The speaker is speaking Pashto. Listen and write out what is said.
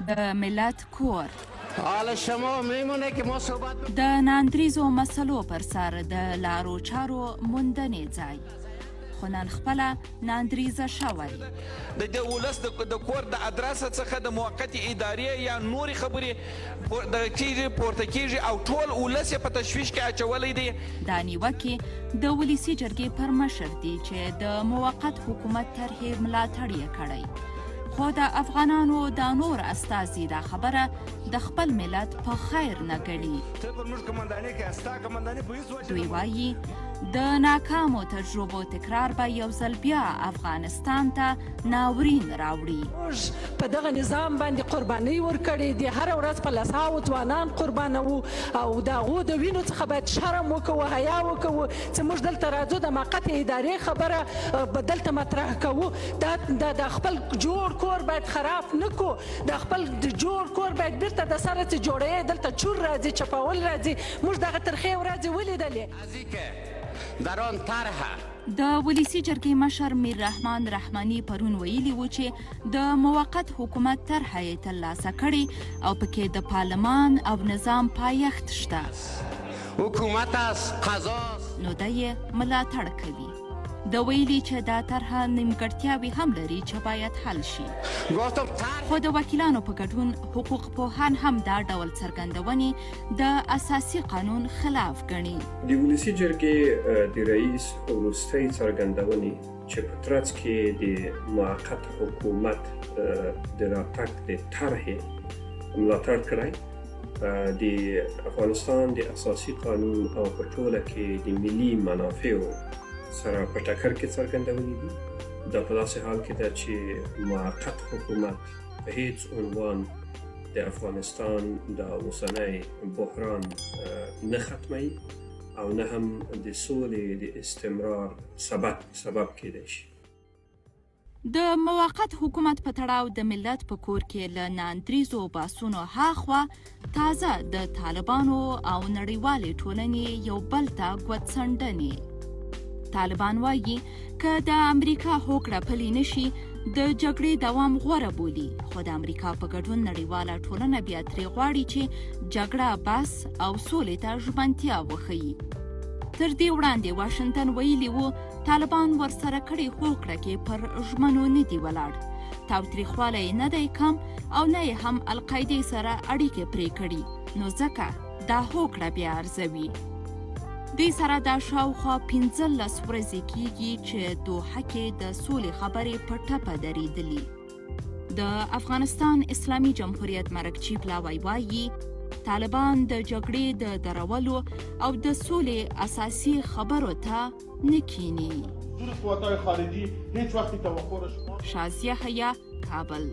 د ملت کور حال شما میمونه که ما صحبت د ناندریزو مسلو پر سر د لارو چارو موندنې ځای خو نن خپله ناندریزه شوی د ولس د کور د ادرسه څخه د موقتې ادارې یا نورې خبرې پورته کیږي او ټول ولس یې په تشویش کې اچولی دی. دا نیوکې د ولسي جرګې پر مشر دي چې د موقت حکومت طرحې ملاتړ یې کړی، خو د افغانانو د نور استازي دا خبره د خپل ملت په خیر نه ګڼي. دوی وایي د ناکامو تجربو تکرار به یو ځل بیا افغانستان ته ناورین راوړي. موږ په دغه نظام باندې قربانۍ ورکړې دي، هره ورځ په لسهاوو ځوانان قربانوو او د هغو د وینو څخه باید شرم وکړو، حیا وکړو چې موږ دلته راځو د موقتې ادارې خبره به دلته مطرح کوو. د خپل جوړ کور باید خراب نه کو، د خپل جوړ کور باید بیرته د سره چې جوړوي دلته چور راځي، چپاول راځي. موږ دغه ترخې ورځې ولیدلې. در آن طرح د ولسي جرګې مشر میر رحمان رحماني پرون ویلي و چې د موقت حکومت طرحه یې ترلاسه کړې او پکې د پارلمان او نظام پایښت شته. حکومت از قضاست. نو دی یې ملاتړ کوي. د ویلي چې دا طرحه نیمګړتیاوې هم لري چې باید حل شي. خو د وکیلانو په ګډون حقوق پوهان هم دا ډول څرګندونې د اساسي قانون خلاف ګڼي. د ولسي جرګې د رئیس وروستۍ څرګندونې چې په ترڅ کې د موقت حکومت د راتګ د طرحې ملاتړ کړی، د افغانستان د اساسي قانون او په ټوله کې د ملي منافعو سره په ټکر کې څرګندونې دي. دا په داسې حال کې ده چې موقت حکومت په هیڅ عنوان د افغانستان د اوسنی بحران نه ختموي او نه هم د سولې د استمرار سبب کېدای شي. د موقت حکومت په تړاو د ملت په کور کې له ناندریزو باسونو هاخوا تازه د طالبانو او نړیوالې ټولنې یو بل ته ګوتڅنډنې. طالبان وایي که د امریکا هوکړه پلي نشي د جګړې دوام غوره بولي، خو د امریکا په ګډون نړیواله ټولنه بیا ترې غواړي چې جګړه بس او سولې ته ژمنتیا وښیي. تر دې وړاندې واشنګټن ویلي و طالبان ورسره کړې هوکړه کې پر ژمنو نه دي ولاړ، تاوتریخوالی نه دی کم او نه یې هم القاعدې سره اړیکې پرې کړي، نو ځکه دا هوکړه بیا ارزوي. دې سره دا شاوخوا 15 ورځې کېږي چې دوحه کې د سولې خبرې په ټپه درېدلي. د افغانستان اسلامي جمهوریت مرکچی پلاوی وایي طالبان د جګړې د درولو او د سولې اساسي خبرو ته نه کیني. شازیه حیا، کابل.